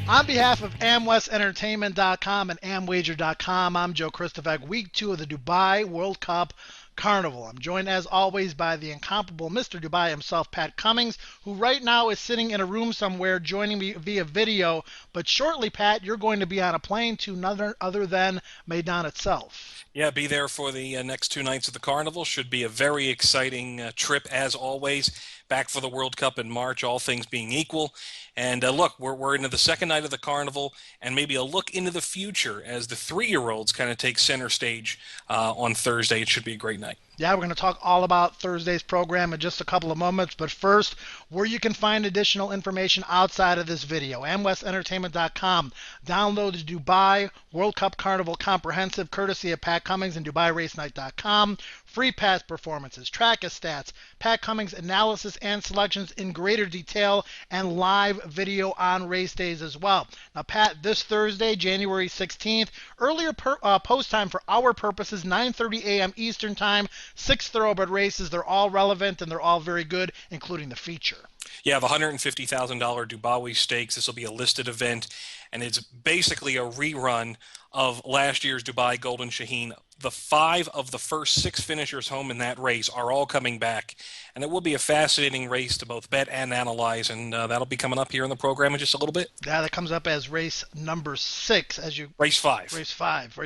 On behalf of AmWestEntertainment.com and AmWager.com, I'm Joe Christopher. Week 2 of the Dubai World Cup Carnival. I'm joined as always by the incomparable Mr. Dubai himself, Pat Cummings, who right now is sitting in a room somewhere joining me via video. But shortly, Pat, you're going to be on a plane to none other than Maidan itself. Yeah, be there for the next 2 nights of the Carnival. Should be a very exciting trip as always. Back for the World Cup in March, all things being equal. And look, we're into the second night of the Carnival, and maybe a look into the future as the 3-year-olds kind of take center stage on Thursday. It should be a great night. Yeah, we're going to talk all about Thursday's program in just a couple of moments. But first, where you can find additional information outside of this video, AmWestEntertainment.com. Download the Dubai World Cup Carnival Comprehensive, courtesy of Pat Cummings, and DubaiRaceNight.com. Free pass performances, track stats, Pat Cummings analysis and selections in greater detail, and live video on race days as well. Now, Pat, this Thursday, January 16th, earlier post time for our purposes, 9:30 a.m. Eastern Time. 6 thoroughbred races. They're all relevant and they're all very good, including the feature. Yeah, the $150,000 Dubai Stakes. This will be a listed event, and it's basically a rerun of last year's Dubai Golden Shaheen. The 5 of the first 6 finishers home in that race are all coming back, and it will be a fascinating race to both bet and analyze, and that'll be coming up here in the program in just a little bit. Yeah, that comes up as race number 6 as you race 5. Race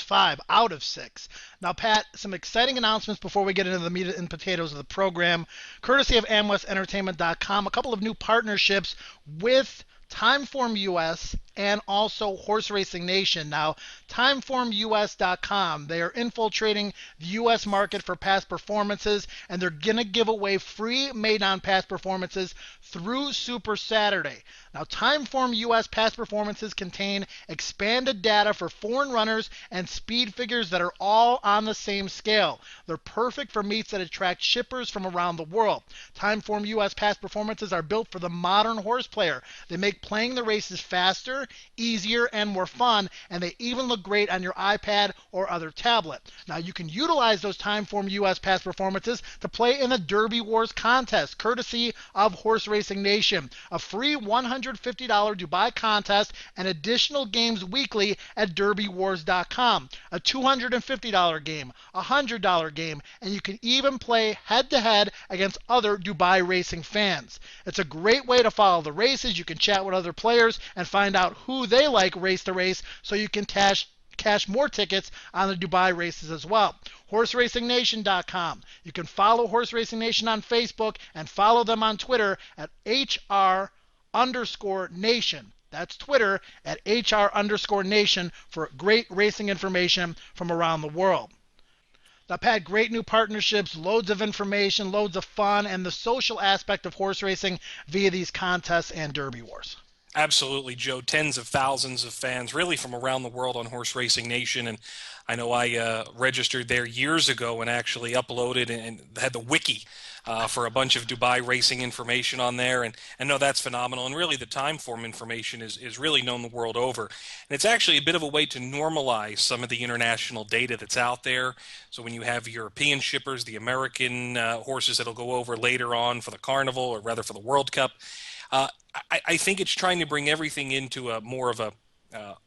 5 out of 6. Now, Pat, some exciting announcements before we get into the meat and potatoes of the program. Courtesy of AmWestEntertainment.com, a couple of new partnerships with Timeform US and also Horse Racing Nation. Now, TimeformUS.com, they are infiltrating the U.S. market for past performances, and they're going to give away free made-on past performances through Super Saturday. Now, Timeform US past performances contain expanded data for foreign runners and speed figures that are all on the same scale. They're perfect for meets that attract shippers from around the world. Timeform US past performances are built for the modern horse player. They make playing the races faster, easier, and more fun, and they even look great on your iPad or other tablet. Now, you can utilize those Timeform US past performances to play in the Derby Wars contest, courtesy of Horse Racing Nation, a free $150 Dubai contest and additional games weekly at DerbyWars.com, a $250 game, a $100 game, and you can even play head-to-head against other Dubai racing fans. It's a great way to follow the races. You can chat with other players and find out who they like race to race, so you can cash more tickets on the Dubai races as well. HorseRacingNation.com. You can follow Horse Racing Nation on Facebook and follow them on Twitter at HR_Nation. That's Twitter at HR_Nation for great racing information from around the world. Now, Pat, great new partnerships, loads of information, loads of fun, and the social aspect of horse racing via these contests and Derby Wars. Absolutely, Joe. Tens of thousands of fans really from around the world on Horse Racing Nation. And I know I registered there years ago and actually uploaded and had the wiki for a bunch of Dubai racing information on there. And no, that's phenomenal. And really the Timeform information is really known the world over. And it's actually a bit of a way to normalize some of the international data that's out there. So when you have European shippers, the American horses that'll go over later on for the Carnival, or rather for the World Cup, I think it's trying to bring everything into a more of a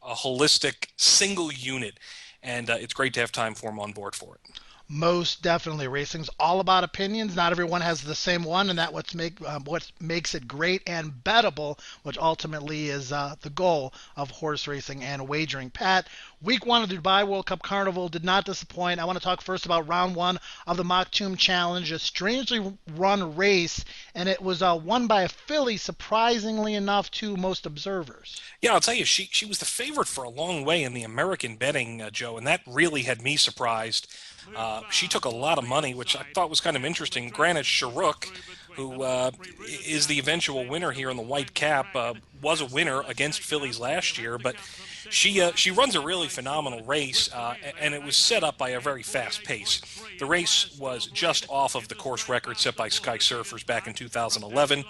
holistic single unit, and it's great to have Timeform on board for it. Most definitely. Racing's all about opinions. Not everyone has the same one, and that's what makes it great and bettable, which ultimately is the goal of horse racing and wagering. Pat, week 1 of the Dubai World Cup Carnival did not disappoint. I want to talk first about round 1 of the Maktoum Challenge, a strangely run race, and it was won by a filly, surprisingly enough to most observers. Yeah, I'll tell you, she was the favorite for a long way in the American betting, Joe, and that really had me surprised. She took a lot of money, which I thought was kind of interesting. Granted, Sharuk, who is the eventual winner here in the white cap, was a winner against fillies last year, but She runs a really phenomenal race, and it was set up by a very fast pace. The race was just off of the course record set by Sky Surfers back in 2011,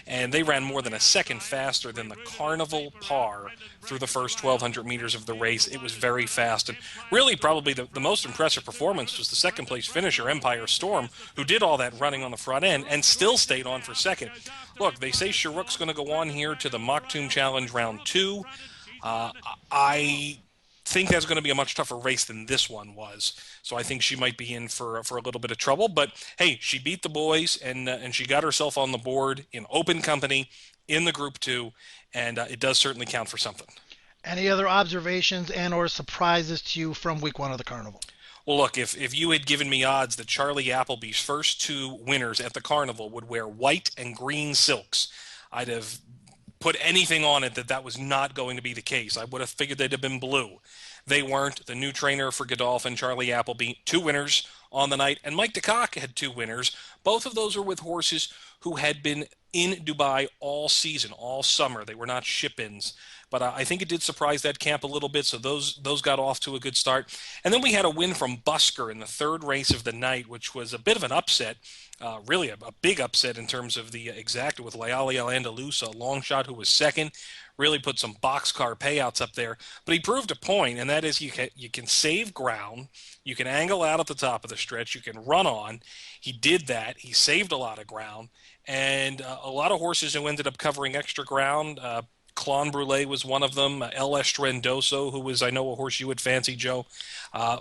and they ran more than a second faster than the Carnival par through the first 1,200 meters of the race. It was very fast, and really probably the most impressive performance was the second place finisher, Empire Storm, who did all that running on the front end and still stayed on for second. Look, they say Sharuk's going to go on here to the Maktoum Challenge round 2. I think that's going to be a much tougher race than this one was. So I think she might be in for a little bit of trouble. But hey, she beat the boys and she got herself on the board in open company in the Group 2, and it does certainly count for something. Any other observations and or surprises to you from week 1 of the Carnival? Well, look, if you had given me odds that Charlie Appleby's first 2 winners at the Carnival would wear white and green silks, I'd have put anything on it that was not going to be the case. I would have figured they'd have been blue. They weren't. The new trainer for Godolphin, Charlie Appleby, 2 winners on the night, and Mike DeCock had 2 winners. Both of those were with horses who had been in Dubai all season, all summer. They were not ship-ins. But I think it did surprise that camp a little bit, so those got off to a good start. And then we had a win from Busker in the 3rd race of the night, which was a bit of an upset, really a big upset in terms of the exacta with Leali Al Andalus, a long shot who was 2nd. Really put some boxcar payouts up there. But he proved a point, and that is you can save ground, you can angle out at the top of the stretch, you can run on. He did that. He saved a lot of ground, and a lot of horses who ended up covering extra ground. Clon Brûlé was one of them. El Estrendoso, who was, I know, a horse you would fancy, Joe.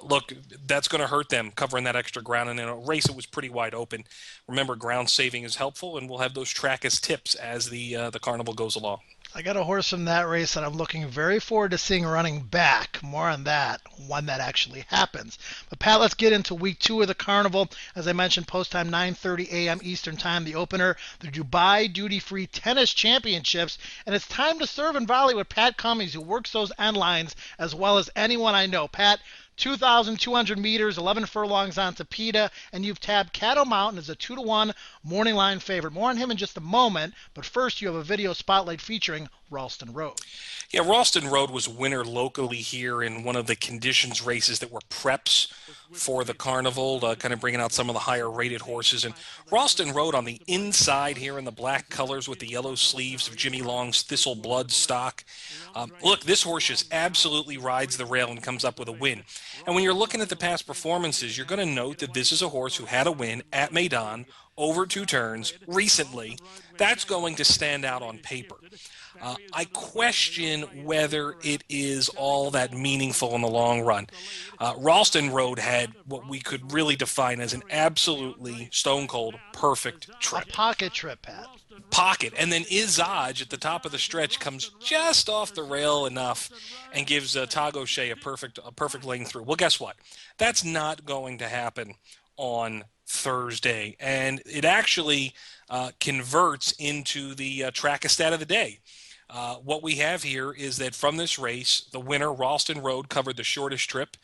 Look, that's going to hurt them covering that extra ground. And in a race, it was pretty wide open. Remember, ground saving is helpful, and we'll have those track as tips as the Carnival goes along. I got a horse from that race that I'm looking very forward to seeing running back. More on that when that actually happens. But Pat, let's get into week 2 of the Carnival. As I mentioned, post time 9:30 a.m. Eastern Time, the opener, the Dubai Duty Free Tennis Championships. And it's time to serve and volley with Pat Cummings, who works those end lines as well as anyone I know. Pat, 2,200 meters, 11 furlongs on Tapeta, and you've tabbed Caddo Mountain as a 2-1 morning line favorite. More on him in just a moment, but first you have a video spotlight featuring Ralston Road. Yeah, Ralston Road was winner locally here in one of the conditions races that were preps for the Carnival, kind of bringing out some of the higher rated horses. And Ralston Road on the inside here in the black colors with the yellow sleeves of Jimmy Long's Thistle Blood stock. Look, this horse just absolutely rides the rail and comes up with a win. And when you're looking at the past performances, you're going to note that this is a horse who had a win at Meydan over 2 turns recently. That's going to stand out on paper. I question whether it is all that meaningful in the long run. Ralston Road had what we could really define as an absolutely stone-cold perfect trip. A pocket trip, Pat. Pocket. And then Izaj at the top of the stretch comes just off the rail enough and gives Tago Shea a perfect lane through. Well, guess what? That's not going to happen on Thursday. And it actually converts into the track stat of the day. What we have here is that from this race, the winner, Ralston Road, covered the shortest trip,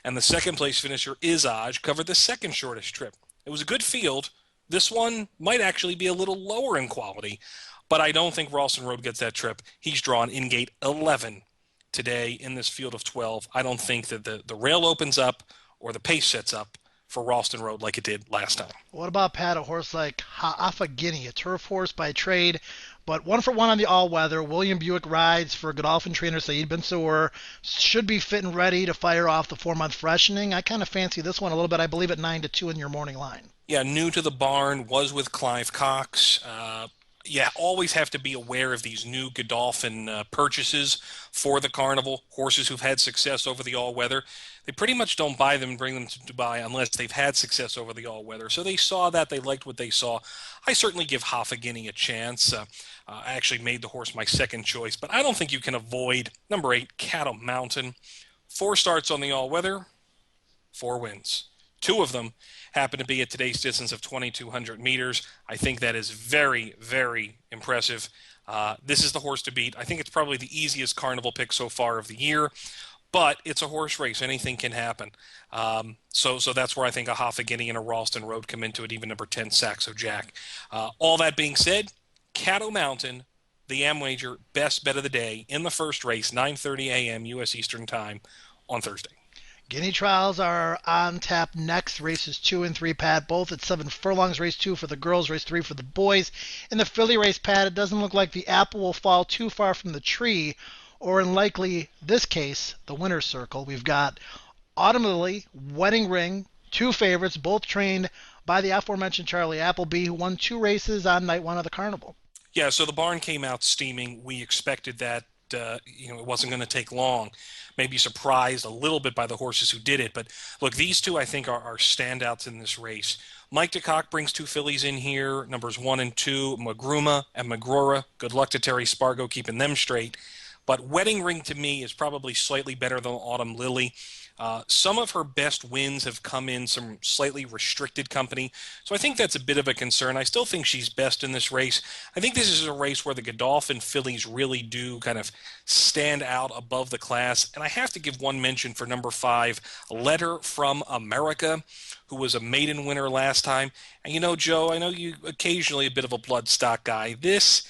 and the second place finisher, Izaj, covered the second shortest trip. It was a good field. This one might actually be a little lower in quality, but I don't think Ralston Road gets that trip. He's drawn in gate 11 today in this field of 12. I don't think that the rail opens up or the pace sets up for Ralston Road like it did last time. What about, Pat, a horse like Ha'afa Guinea, a turf horse by trade, but 1-for-1 on the all-weather. William Buick rides for Godolphin trainer Saeed Bensour. Should be fit and ready to fire off the 4-month freshening. I kind of fancy this one a little bit. I believe at 9-2 in your morning line. Yeah, new to the barn, was with Clive Cox. Always have to be aware of these new Godolphin purchases for the Carnival. Horses who've had success over the all-weather, they pretty much don't buy them and bring them to Dubai unless they've had success over the all-weather. So they saw that. They liked what they saw. I certainly give Ha'afa Guinea a chance. I actually made the horse my second choice, but I don't think you can avoid number 8, Caddo Mountain. 4 starts on the all-weather, 4 wins. 2 of them happen to be at today's distance of 2,200 meters. I think that is very, very impressive. This is the horse to beat. I think it's probably the easiest Carnival pick so far of the year, but it's a horse race. Anything can happen. So that's where I think a Ha'afa Guinea and a Ralston Road come into it, even number 10, Saxo Jack. All that being said, Caddo Mountain, the Am Wager best bet of the day in the first race, 9:30 a.m. U.S. Eastern Time on Thursday. Guinea trials are on tap next. Races 2 and 3, Pat, both at 7 furlongs. Race 2 for the girls, race 3 for the boys. In the filly race, Pat, it doesn't look like the apple will fall too far from the tree, or in likely this case, the winner's circle. We've got Autumn Lily, Wedding Ring, two favorites, both trained by the aforementioned Charlie Appleby, who won 2 races on night 1 of the Carnival. Yeah, so the barn came out steaming. We expected that it wasn't going to take long. Maybe surprised a little bit by the horses who did it. But look, these two I think are standouts in this race. Mike DeCock brings two fillies in here, numbers 1 and 2, Magruma and Magrora. Good luck to Terry Spargo keeping them straight. But Wedding Ring to me is probably slightly better than Autumn Lily. Some of her best wins have come in some slightly restricted company, so I think that's a bit of a concern. I still think she's best in this race. I think this is a race where the Godolphin fillies really do kind of stand out above the class, and I have to give one mention for number 5, Letter from America, who was a maiden winner last time. And Joe, I know you occasionally a bit of a bloodstock guy. This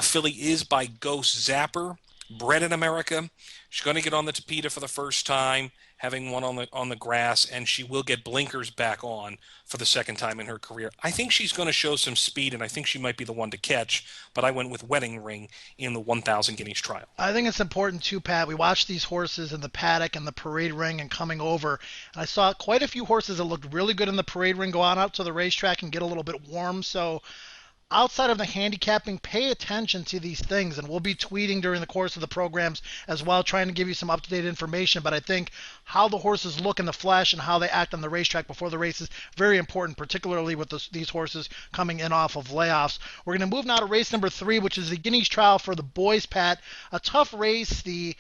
filly is by Ghost Zapper, bred in America. She's going to get on the Tapeta for the first time, having won on the grass, and she will get blinkers back on for the second time in her career. I think she's going to show some speed, and I think she might be the one to catch, but I went with Wedding Ring in the 1,000 guineas trial. I think it's important too, Pat. We watched these horses in the paddock and the parade ring and coming over, and I saw quite a few horses that looked really good in the parade ring go on out to the racetrack and get a little bit warm. So outside of the handicapping, pay attention to these things, and we'll be tweeting during the course of the programs as well, trying to give you some up-to-date information. But I think how the horses look in the flesh and how they act on the racetrack before the race is very important, particularly with these horses coming in off of layoffs. We're going to move now to race number 3, which is the Guineas Trial for the boys, Pat. A tough race. The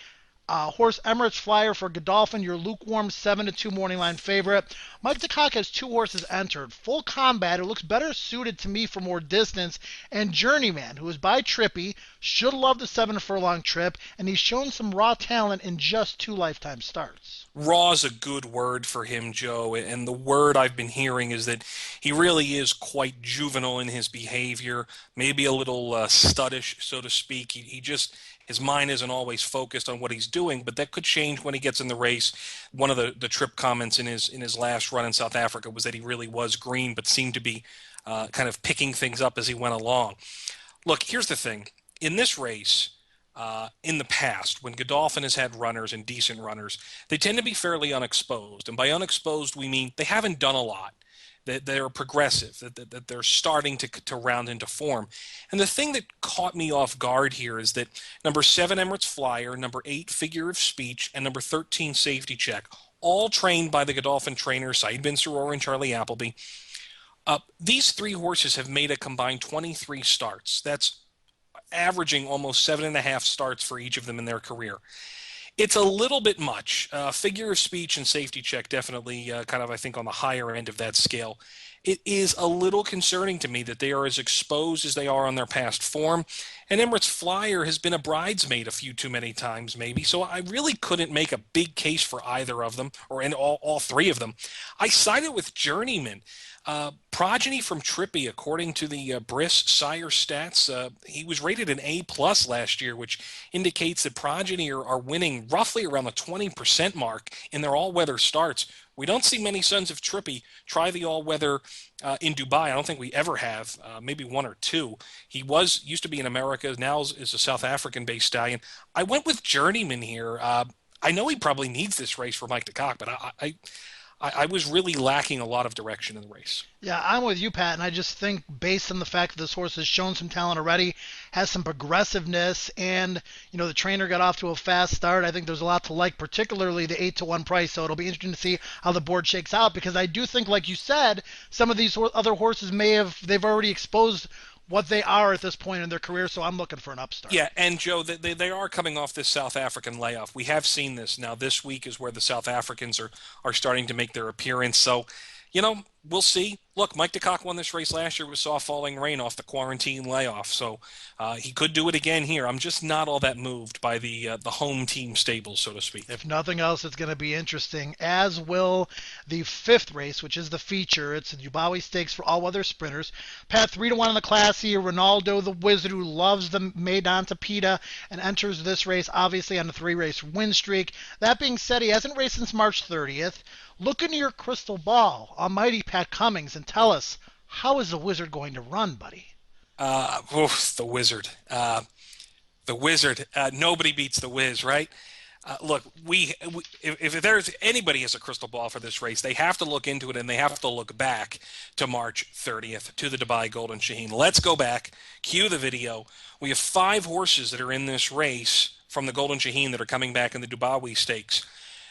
horse Emirates Flyer for Godolphin, your lukewarm 7-2 morning line favorite. Mike DeCock has 2 horses entered. Full Combat, who looks better suited to me for more distance, and Journeyman, who is by Trippy, should love the 7 furlong trip, and he's shown some raw talent in just 2 lifetime starts. Raw's a good word for him, Joe, and the word I've been hearing is that he really is quite juvenile in his behavior, maybe a little studdish, so to speak. He just his mind isn't always focused on what he's doing, but that could change when he gets in the race. One of the trip comments in his last run in South Africa was that he really was green, but seemed to be kind of picking things up as he went along. Look, here's the thing. In this race, in the past, when Godolphin has had runners and decent runners, they tend to be fairly unexposed. And by unexposed, we mean they haven't done a lot. That they're progressive, that they're starting to round into form. And the thing that caught me off guard here is that number 7, Emirates Flyer, number 8, Figure of Speech, and number 13, Safety Check, all trained by the Godolphin trainers, Said Bin Suror and Charlie Appleby. These 3 horses have made a combined 23 starts. That's averaging almost 7.5 starts for each of them in their career. It's a little bit much. Figure of Speech and Safety Check definitely kind of, I think, on the higher end of that scale. It is a little concerning to me that they are as exposed as they are on their past form. And Emirates Flyer has been a bridesmaid a few too many times, maybe. So I really couldn't make a big case for either of them, or in all 3 of them. I sided with Journeyman. Progeny from Trippy, according to the Briss Sire stats, he was rated an A+ last year, which indicates that Progeny are winning roughly around the 20% mark in their all-weather starts. We don't see many sons of Trippy try the all-weather in Dubai. I don't think we ever have, maybe 1 or 2. He used to be in America, now is a South African-based stallion. I went with Journeyman here. I know he probably needs this race for Mike DeCock, but I was really lacking a lot of direction in the race. Yeah, I'm with you, Pat, and I just think based on the fact that this horse has shown some talent already, has some progressiveness, and, the trainer got off to a fast start, I think there's a lot to like, particularly the 8-1 price, so it'll be interesting to see how the board shakes out, because I do think, like you said, some of these other horses they've already exposed what they are at this point in their career, so I'm looking for an upstart. Yeah, and Joe, they are coming off this South African layoff. We have seen this. Now, this week is where the South Africans are starting to make their appearance. So, we'll see. Look, Mike DeCock won this race last year with soft falling rain off the quarantine layoff, so he could do it again here. I'm just not all that moved by the home team stables, so to speak. If nothing else, it's going to be interesting, as will the fifth race, which is the feature. It's the Dubawi Stakes for all-weather sprinters. Pat, 3-1 in the class here. Ronaldo, the Wizard, who loves the Maidan Tapeta and enters this race, obviously, on a three-race win streak. That being said, he hasn't raced since March 30th. Look into your crystal ball, almighty Pat Cummings, and tell us, how is the Wizard going to run, buddy? The Wizard. The Wizard. Nobody beats the Wiz, right? Look, if there's anybody has a crystal ball for this race, they have to look into it and they have to look back to March 30th to the Dubai Golden Shaheen. Let's go back, cue the video. We have 5 horses that are in this race from the Golden Shaheen that are coming back in the Dubai Stakes.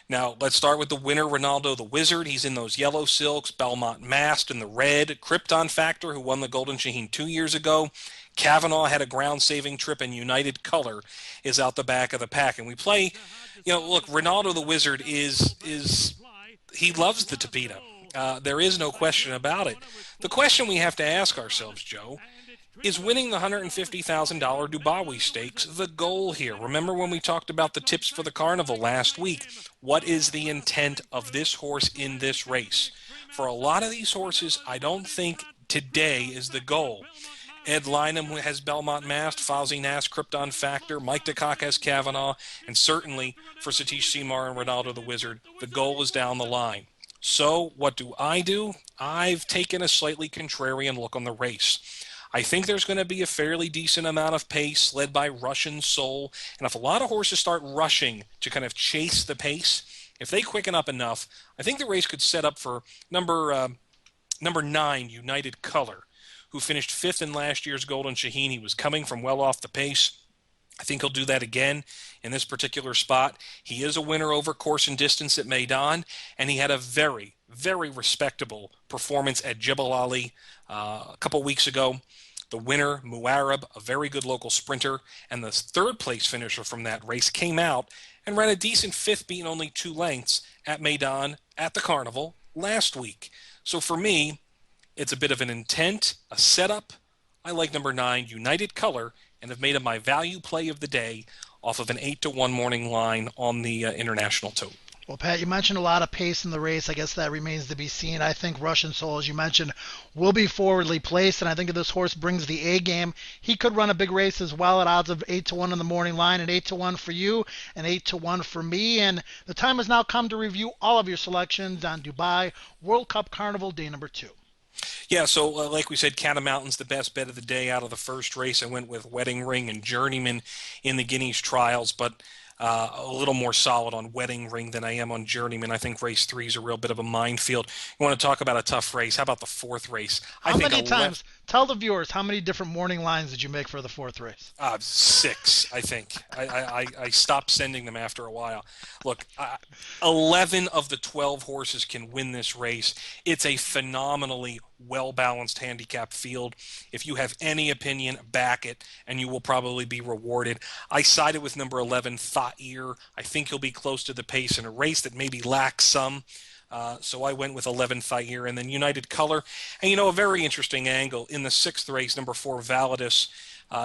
Now, let's start with the winner, Ronaldo the Wizard. He's in those yellow silks, Belmont Mast in the red, Krypton Factor, who won the Golden Shaheen 2 years ago. Kavanaugh had a ground-saving trip, and United Color is out the back of the pack. And we play, look, Ronaldo the Wizard he loves the Tapeta. There is no question about it. The question we have to ask ourselves, Joe, is winning the $150,000 Dubawi Stakes the goal here? Remember when we talked about the tips for the Carnival last week? What is the intent of this horse in this race? For a lot of these horses, I don't think today is the goal. Ed Lynham has Belmont Mast, Fozzie Nass, Krypton Factor, Mike DeCock has Kavanaugh, and certainly for Satish Seymour and Ronaldo the Wizard, the goal is down the line. So what do? I've taken a slightly contrarian look on the race. I think there's going to be a fairly decent amount of pace led by Russian Soul, and if a lot of horses start rushing to kind of chase the pace, if they quicken up enough, I think the race could set up for number 9, United Color, who finished 5th in last year's Golden Shaheen. He was coming from well off the pace. I think he'll do that again in this particular spot. He is a winner over course and distance at Maidan, and he had a very, very respectable performance at Jebel Ali a couple weeks ago. The winner, Muarab, a very good local sprinter, and the 3rd place finisher from that race came out and ran a decent 5th, beating only 2 lengths at Maidan at the Carnival last week. So for me, it's a bit of an intent, a setup. I like number 9, United Color, and have made it my value play of the day off of an 8-1 morning line on the International Tote. Well, Pat, you mentioned a lot of pace in the race. I guess that remains to be seen. I think Russian Soul, as you mentioned, will be forwardly placed, and I think if this horse brings the A game, he could run a big race as well at odds of 8-1 on the morning line, and 8-1 for you, and 8-1 for me. And the time has now come to review all of your selections on Dubai World Cup Carnival Day number 2. Yeah, so like we said, Catamountain's the best bet of the day out of the first race. I went with Wedding Ring and Journeyman in the Guineas Trials, but a little more solid on Wedding Ring than I am on Journeyman. I think race 3 is a real bit of a minefield. You want to talk about a tough race? How about the 4th race? How many times? Tell the viewers, how many different morning lines did you make for the 4th race? 6, I think. I stopped sending them after a while. Look, 11 of the 12 horses can win this race. It's a phenomenally well-balanced handicap field. If you have any opinion, back it, and you will probably be rewarded. I sided with number 11, Tha'ir. I think he'll be close to the pace in a race that maybe lacks some. So I went with 11 Tha'ir, and then United Color. And, a very interesting angle. In the 6th race, number 4, Validus,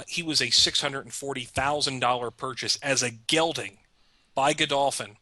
he was a $640,000 purchase as a gelding by Godolphin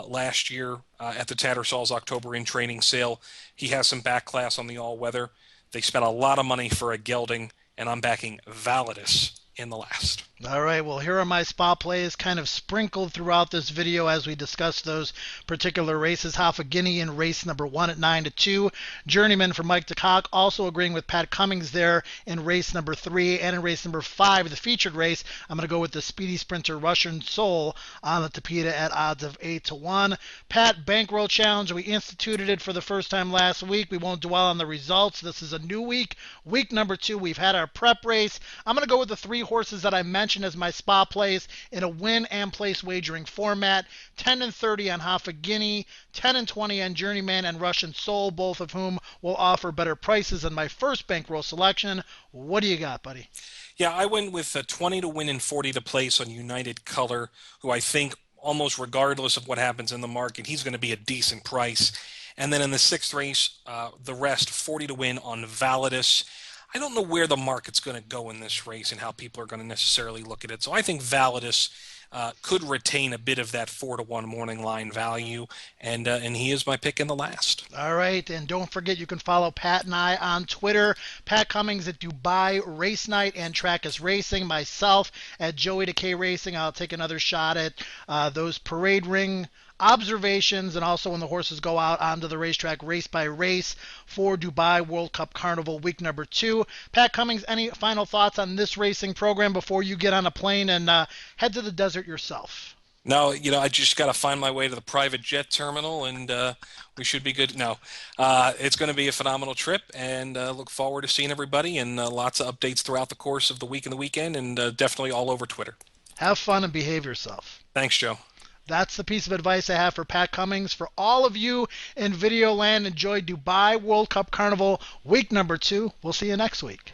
last year at the Tattersall's October in training sale. He has some back class on the all-weather. They spent a lot of money for a gelding, and I'm backing Validus in the last. All right, well, here are my spot plays kind of sprinkled throughout this video as we discuss those particular races. Half a Guinea in race number 1 at 9-2. Journeyman for Mike DeCock, also agreeing with Pat Cummings there in race number 3. And in race number 5, the featured race, I'm going to go with the speedy sprinter Russian Soul on the Tapeta at odds of 8-1. Pat, Bankroll Challenge, we instituted it for the first time last week. We won't dwell on the results. This is a new week. Week number 2, we've had our prep race. I'm going to go with the 3 horses that I mentioned as my spot plays in a win and place wagering format. 10-30 on Half a Guinea, 10-20 on Journeyman and Russian Soul, both of whom will offer better prices than my first bankroll selection. What do you got, buddy? Yeah, I went with 20 to win and 40 to place on United Color, who I think almost regardless of what happens in the market, he's going to be a decent price. And then in the sixth race, the rest 40 to win on Validus. I don't know where the market's going to go in this race and how people are going to necessarily look at it. So I think Validus could retain a bit of that 4-1 morning line value, and he is my pick in the last. All right, and don't forget you can follow Pat and I on Twitter. Pat Cummings at Dubai Race Night and Trackus Racing. Myself at Joey Decay Racing. I'll take another shot at those parade ring observations, and also when the horses go out onto the racetrack race by race for Dubai World Cup Carnival week number 2. Pat Cummings, any final thoughts on this racing program before you get on a plane and head to the desert yourself? No, I just got to find my way to the private jet terminal, and we should be good. No, it's going to be a phenomenal trip, and look forward to seeing everybody, and lots of updates throughout the course of the week and the weekend, and definitely all over Twitter. Have fun and behave yourself. Thanks, Joe. That's the piece of advice I have for Pat Cummings. For all of you in Videoland, enjoy Dubai World Cup Carnival week number 2. We'll see you next week.